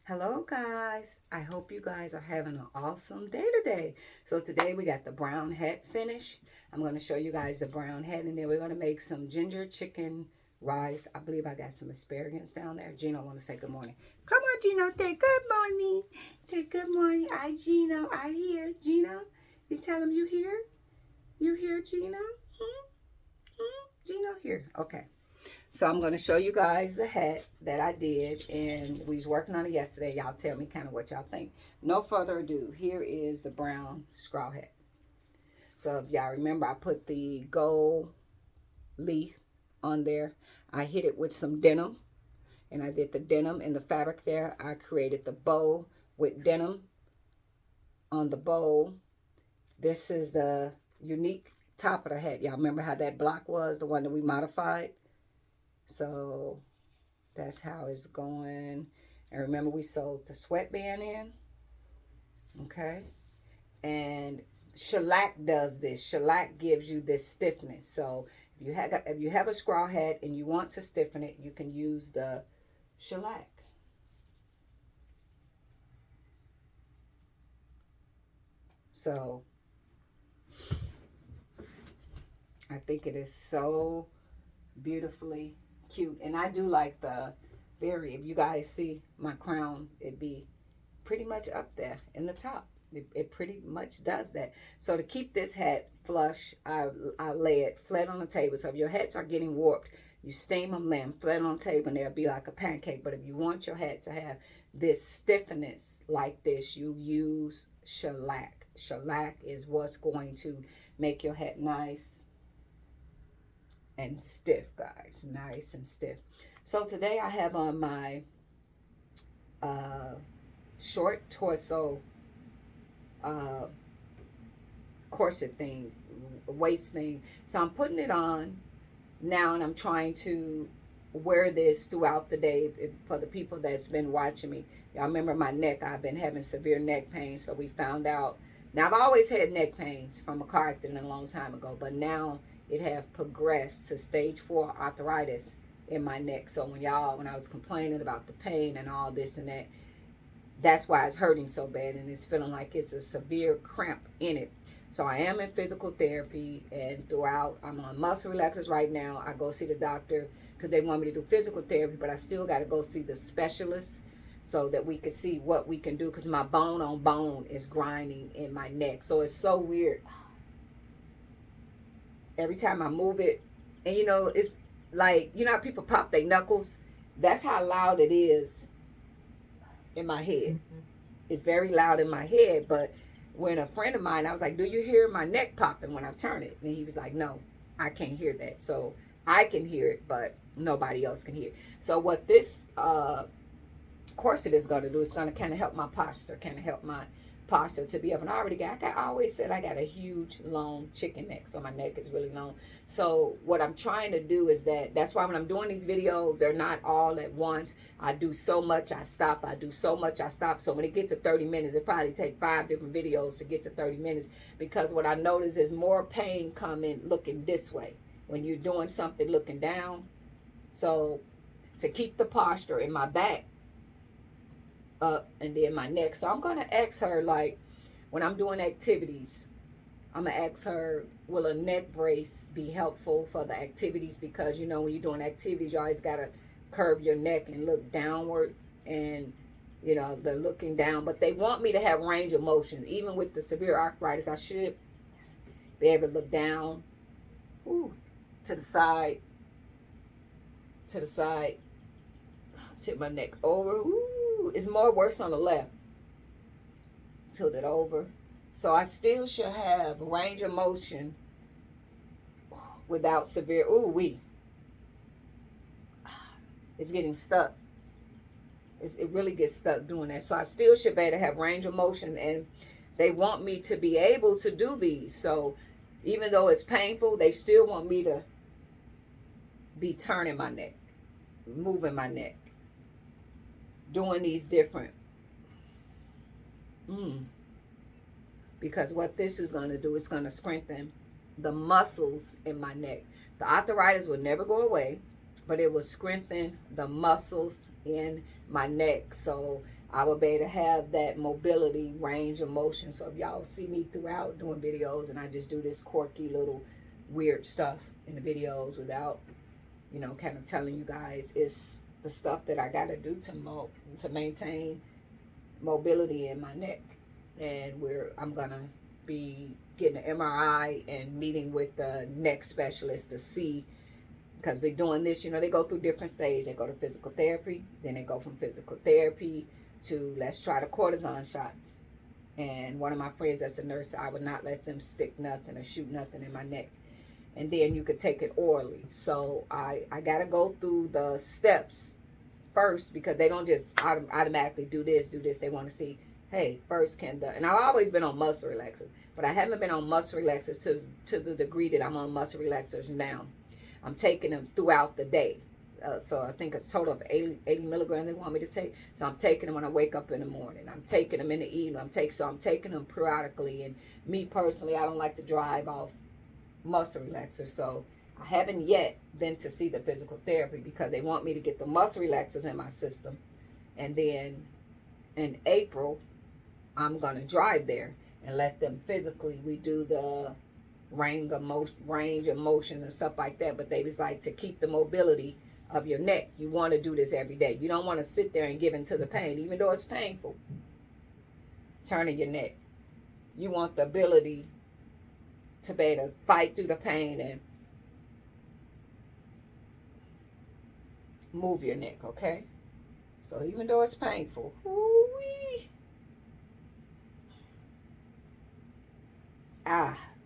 Hello guys, I hope you guys are having an awesome day today. So today we got the brown hat finish. I'm going to show you guys the brown hat, and then we're going to make some ginger chicken rice. I believe I got some asparagus down there. Gino want to say good morning. Come on, Gino, say good morning. Say good morning. Gino, I hear. Gino, you tell him you here? You here, Gino? Gino here. Okay. So I'm going to show you guys the hat that I did, and we was working on it yesterday. Y'all tell me kind of what y'all think. No further ado, here is the brown straw hat. So if y'all remember, I put the gold leaf on there. I hit it with some denim, and I did the denim and the fabric there. I created the bow with denim on the bow. This is the unique top of the hat. Y'all remember how that block was, the one that we modified? So that's how it's going. And remember, we sold the sweatband in. Okay. And shellac does this. Shellac gives you this stiffness. So if you have a straw hat and you want to stiffen it, you can use the shellac. So I think it is so beautifully cute. And I do like the if you guys see my crown, it be pretty much up there in the top. It pretty much does that. So to keep this hat flush, I lay it flat on the table. So if your hats are getting warped, you steam them, lay them flat on the table, and they'll be like a pancake. But if you want your hat to have this stiffness like this, you use shellac. Shellac is what's going to make your hat nice and stiff, guys. Nice and stiff. So today I have on my uh, short torso uh, corset thing, waist thing. So I'm putting it on now, and I'm trying to wear this throughout the day for the people that's been watching me. Y'all remember my neck. I've been having severe neck pain, so we found out. Now, I've always had neck pains from a car accident a long time ago, but now it have progressed to stage 4 arthritis in my neck. So when I was complaining about the pain and all this and that, that's why it's hurting so bad, and it's feeling like it's a severe cramp in it. So I am in physical therapy, and throughout, I'm on muscle relaxers right now. I go see the doctor because they want me to do physical therapy, but I still got to go see the specialist so that we could see what we can do, because my bone on bone is grinding in my neck. So it's so weird. Every time I move it, and it's like, how people pop their knuckles? That's how loud it is in my head. It's very loud in my head. But when a friend of mine, I was like, do you hear my neck popping when I turn it? And he was like, no, I can't hear that. So I can hear it, but nobody else can hear it. So what this corset is going to do is going to kind of help my posture, to be up. And I always said I got a huge, long chicken neck. So my neck is really long. So what I'm trying to do is that's why when I'm doing these videos, they're not all at once. I do so much, I stop. I do so much, I stop. So when it gets to 30 minutes, it probably take 5 different videos to get to 30 minutes. Because what I notice is more pain coming looking this way when you're doing something looking down. So to keep the posture in my back up and then my neck. So I'm going to ask her, like, when I'm doing activities, I'm going to ask her, will a neck brace be helpful for the activities? Because, when you're doing activities, you always got to curve your neck and look downward. And, they're looking down. But they want me to have range of motion. Even with the severe arthritis, I should be able to look down, ooh, to the side, tip my neck over, ooh. It's more worse on the left. Tilt it over. So I still should have range of motion without severe, it's getting stuck. It really gets stuck doing that. So I still should be able to have range of motion, and they want me to be able to do these. So even though it's painful, they still want me to be turning my neck, moving my neck, doing these different because what this is going to do is going to strengthen the muscles in my neck. The arthritis will never go away, but it will strengthen the muscles in my neck. So I will be able to have that mobility, range of motion. So if y'all see me throughout doing videos and I just do this quirky little weird stuff in the videos without, you know, kind of telling you guys, it's the stuff that I got to do to maintain mobility in my neck. And I'm going to be getting an MRI and meeting with the neck specialist to see, because we're doing this, you know, they go through different stages. They go to physical therapy, then they go from physical therapy to let's try the cortisone shots. And one of my friends that's a nurse, I would not let them stick nothing or shoot nothing in my neck. And then you could take it orally. So I got to go through the steps first, because they don't just automatically do this. They want to see, hey, first can the, and I've always been on muscle relaxers, but I haven't been on muscle relaxers to the degree that I'm on muscle relaxers now. I'm taking them throughout the day. So I think it's a total of 80 milligrams they want me to take. So I'm taking them when I wake up in the morning. I'm taking them in the evening. I'm taking them periodically. And me personally, I don't like to drive off muscle relaxers. So I haven't yet been to see the physical therapy, because they want me to get the muscle relaxers in my system. And then in April, I'm going to drive there and let them physically, we do the range of motions and stuff like that. But they was like, to keep the mobility of your neck, you want to do this every day. You don't want to sit there and give in to the pain, even though it's painful. Turning your neck. You want the ability to be able to fight through the pain and move your neck, okay? So even though it's painful,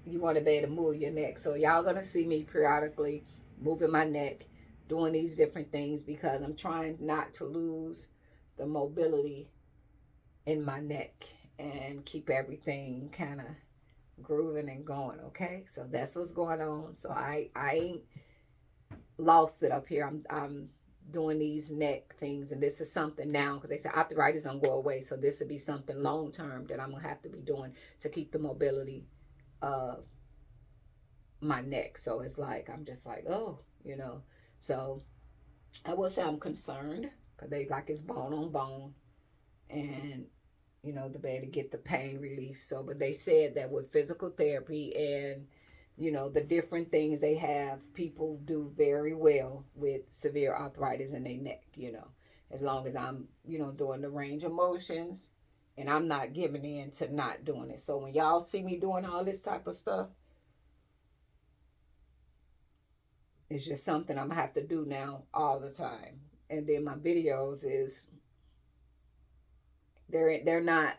you want to be able to move your neck. So y'all gonna see me periodically moving my neck, doing these different things, because I'm trying not to lose the mobility in my neck and keep everything kind of grooving and going, okay? So that's what's going on. So I ain't lost it up here. I'm doing these neck things, and this is something now, because they say arthritis don't go away. So this would be something long term that I'm gonna have to be doing to keep the mobility of my neck. So it's like, I'm just like, oh, you know. So I will say I'm concerned, because they like it's bone on bone, and you know, the way to get the pain relief. So, but they said that with physical therapy and, you know, the different things they have, people do very well with severe arthritis in their neck, you know, as long as I'm, you know, doing the range of motions and I'm not giving in to not doing it. So when y'all see me doing all this type of stuff, it's just something I'm gonna have to do now all the time. And then my videos is, they're not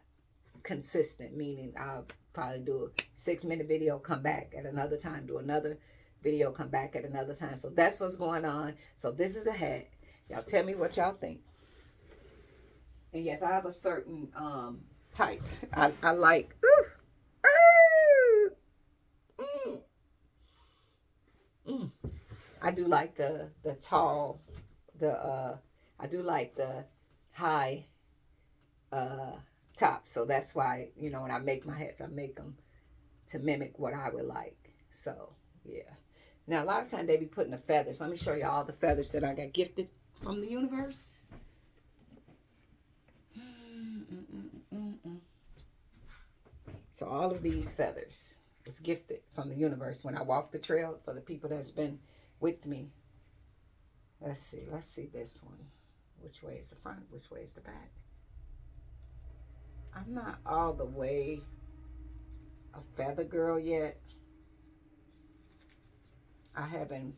consistent, meaning I'll probably do a 6-minute video, come back at another time, do another video, come back at another time. So that's what's going on. So this is the hat. Y'all tell me what y'all think. And yes, I have a certain type. I like I do like the tall, I do like the high top. So that's why, you know, when I make my hats, I make them to mimic what I would like. So yeah. Now a lot of times they be putting the feathers. Let me show you all the feathers that I got gifted from the universe. So all of these feathers was gifted from the universe when I walked the trail, for the people that's been with me. Let's see this one. Which way is the front? Which way is the back? I'm not all the way a feather girl yet. I haven't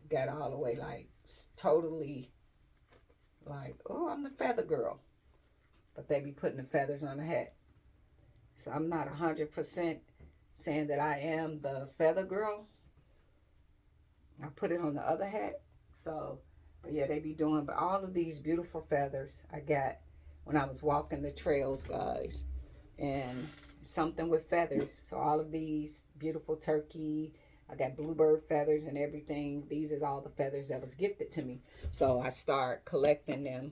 got all the way like totally like, oh, I'm the feather girl. But they be putting the feathers on the hat. So I'm not 100% saying that I am the feather girl. I put it on the other hat. So, but yeah, they be doing, but all of these beautiful feathers I got when I was walking the trails, guys. And something with feathers. So all of these beautiful turkey, I got bluebird feathers and everything. These is all the feathers that was gifted to me. So I start collecting them,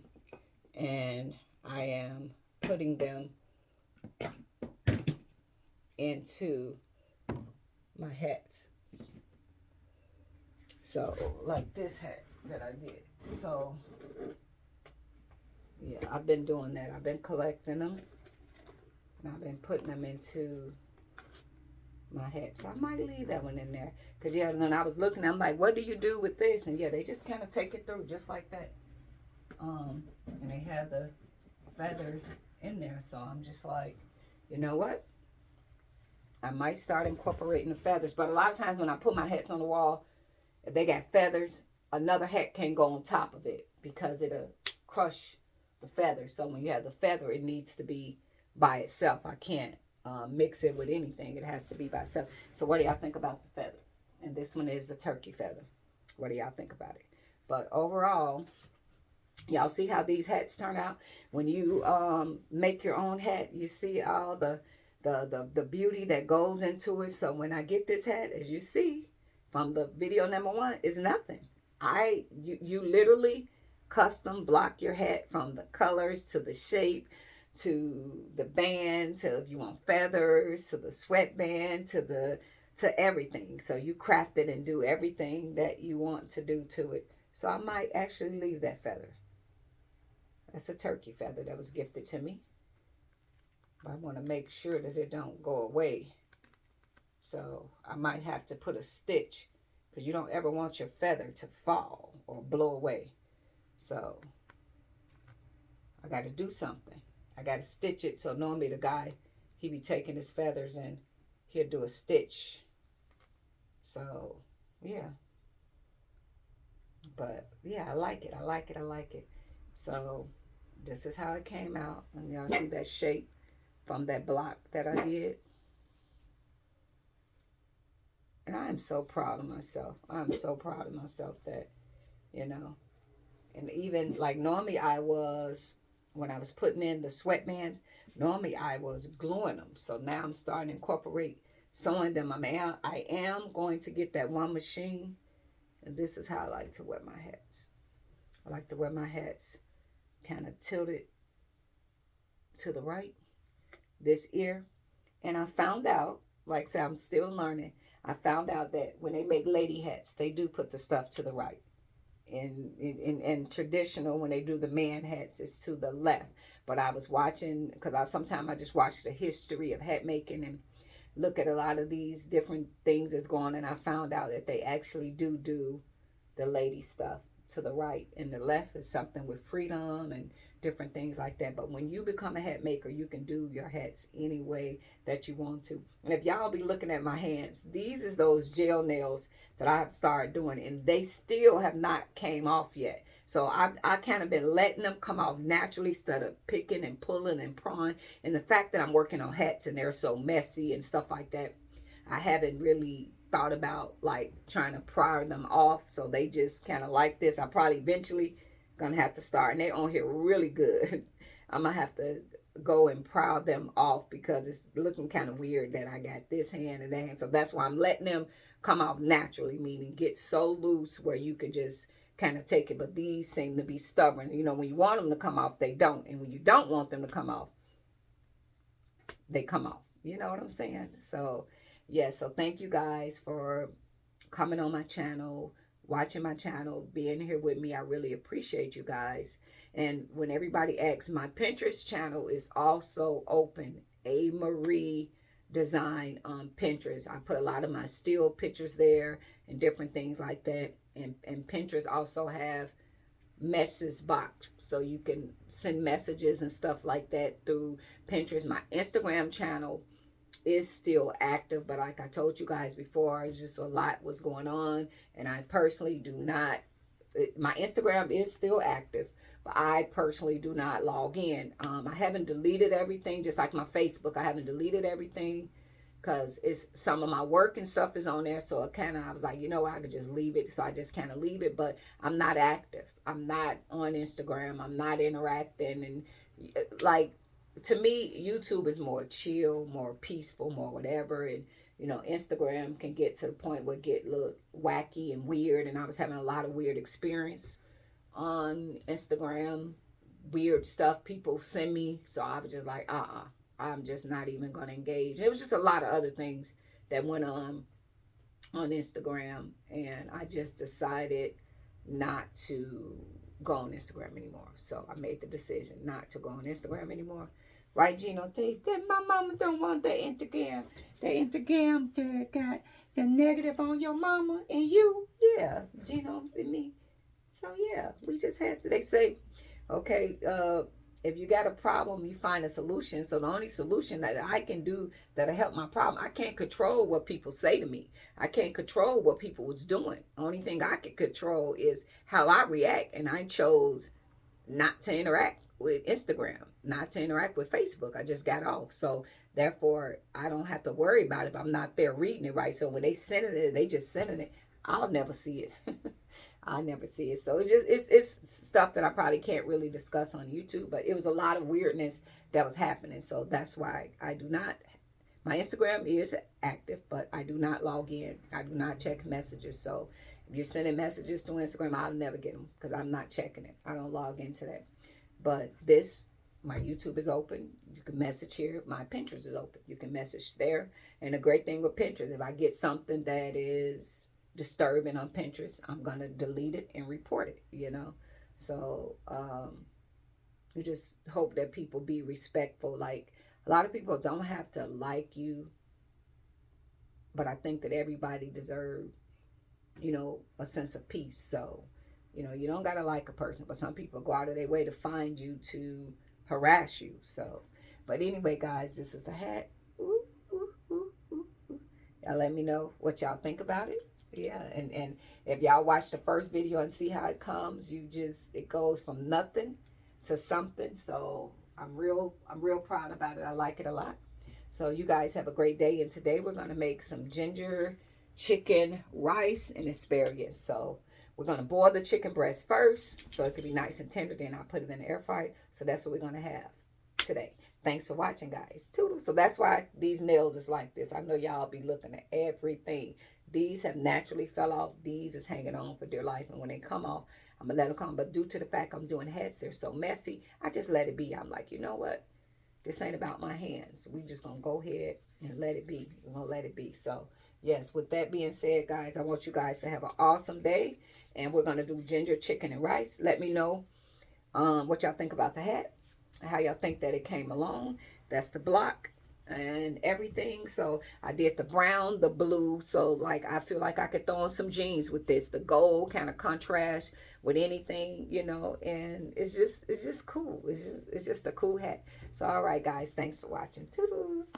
and I am putting them into my hats. So like this hat that I did. So I've been doing that. I've been collecting them, and I've been putting them into my hat. So I might leave that one in there. Because, yeah, when I was looking, I'm like, what do you do with this? And, yeah, they just kind of take it through just like that. And they have the feathers in there. So I'm just like, you know what? I might start incorporating the feathers. But a lot of times when I put my hats on the wall, if they got feathers, another hat can't go on top of it because it'll crush the feathers. So when you have the feather, it needs to be by itself. I can't mix it with anything. It has to be by itself. So what do y'all think about the feather? And this one is the turkey feather. What do y'all think about it? But overall, y'all see how these hats turn out? When you make your own hat, you see all the beauty that goes into it. So when I get this hat, as you see from the video number 1, is nothing. You literally custom block your hat from the colors to the shape to the band to if you want feathers to the sweatband to everything. So you craft it and do everything that you want to do to it. So I might actually leave that feather. That's a turkey feather that was gifted to me. I want to make sure that it don't go away. So I might have to put a stitch because you don't ever want your feather to fall or blow away. So I got to do something. I got to stitch it. So normally the guy, he be taking his feathers and he'll do a stitch. So yeah. But yeah, I like it. I like it. I like it. So this is how it came out. And y'all see that shape from that block that I did. And I am so proud of myself. I'm so proud of myself that, you know, and even like normally when I was putting in the sweatbands, normally I was gluing them. So now I'm starting to incorporate sewing them. I am going to get that one machine. And this is how I like to wear my hats. I like to wear my hats kind of tilted to the right, this ear. And I found out, like I said, I'm still learning. I found out that when they make lady hats, they do put the stuff to the right. In traditional, when they do the man hats, it's to the left. But I was watching, because sometimes I just watch the history of hat making and look at a lot of these different things that's going on, and I found out that they actually do the lady stuff to the right, and the left is something with freedom and different things like that. But when you become a hat maker, you can do your hats any way that you want to. And if y'all be looking at my hands, these is those gel nails that I've started doing, and they still have not came off yet. So I kind of been letting them come off naturally instead of picking and pulling and prying. And the fact that I'm working on hats and they're so messy and stuff like that, I haven't really thought about like trying to pry them off. So they just kind of like this. I probably eventually gonna have to start, and they're on here really good. I'm gonna have to go and pry them off because it's looking kind of weird that I got this hand and that hand. So that's why I'm letting them come off naturally, meaning get so loose where you can just kind of take it. But these seem to be stubborn. You know, when you want them to come off, they don't. And when you don't want them to come off, they come off. You know what I'm saying? So yeah, so thank you guys for coming on my channel, watching my channel, being here with me. I really appreciate you guys. And when everybody asks, my Pinterest channel is also open, A. Marie Design on Pinterest. I put a lot of my still pictures there and different things like that. And Pinterest also have message box, so you can send messages and stuff like that through Pinterest. My Instagram channel is still active, but like I told you guys before, just a lot was going on, and I personally do not, my Instagram is still active, but I personally do not log in. I haven't deleted everything, just like my Facebook. I haven't deleted everything because it's some of my work and stuff is on there. So I was like, you know what, I could just leave it. So I just kind of leave it, but I'm not active. I'm not on Instagram. I'm not interacting. And like, to me, YouTube is more chill, more peaceful, more whatever. And, you know, Instagram can get to the point where it get a little wacky and weird. And I was having a lot of weird experience on Instagram, weird stuff people send me. So I was just like, I'm just not even going to engage. And it was just a lot of other things that went on Instagram. And I just decided not to go on Instagram anymore. So I made the decision not to go on Instagram anymore. Right, Gino? That my mama don't want the Instagram. The Instagram that got the negative on your mama and you. Yeah, Gino and me. So yeah, we just had to. They say, okay, if you got a problem, you find a solution. So the only solution that I can do that'll help my problem, I can't control what people say to me. I can't control what people was doing. Only thing I can control is how I react, and I chose not to interact with Instagram, not to interact with Facebook. I just got off. So therefore, I don't have to worry about it if I'm not there reading it, right? So when they sending it, they just sending it. I'll never see it. I never see it. So it's stuff that I probably can't really discuss on YouTube, but it was a lot of weirdness that was happening. So that's why I do not, my Instagram is active, but I do not log in. I do not check messages. So if you're sending messages to Instagram, I'll never get them because I'm not checking it. I don't log into that. But this, my YouTube is open. You can message here. My Pinterest is open. You can message there. And the great thing with Pinterest, if I get something that is disturbing on Pinterest, I'm going to delete it and report it, you know. So you just hope that people be respectful. Like, a lot of people don't have to like you, but I think that everybody deserves, you know, a sense of peace. So, you know, you don't got to like a person, but some people go out of their way to find you to harass you. So, but anyway, guys, this is the hat. Ooh, ooh, ooh, ooh, ooh. Y'all let me know what y'all think about it. Yeah, and if y'all watch the first video and see how it comes, it goes from nothing to something. So I'm real proud about it. I like it a lot. So you guys have a great day, and today we're gonna make some ginger chicken rice and asparagus. So we're gonna boil the chicken breast first so it can be nice and tender. Then I'll put it in the air fryer. So that's what we're gonna have today. Thanks for watching, guys. Toodles. So that's why these nails is like this. I know y'all be looking at everything. These have naturally fell off. These is hanging on for dear life. And when they come off, I'm going to let them come. But due to the fact I'm doing heads, they're so messy, I just let it be. I'm like, you know what? This ain't about my hands. We just going to go ahead and let it be. We're going to let it be. So, yes, with that being said, guys, I want you guys to have an awesome day. And we're going to do ginger chicken and rice. Let me know what y'all think about the hat, how y'all think that it came along. That's the block and everything. So I did the brown, the blue. So like I feel like I could throw on some jeans with this. The gold kind of contrast with anything, you know, and it's just cool. It's just a cool hat. So all right, guys, thanks for watching. Toodles.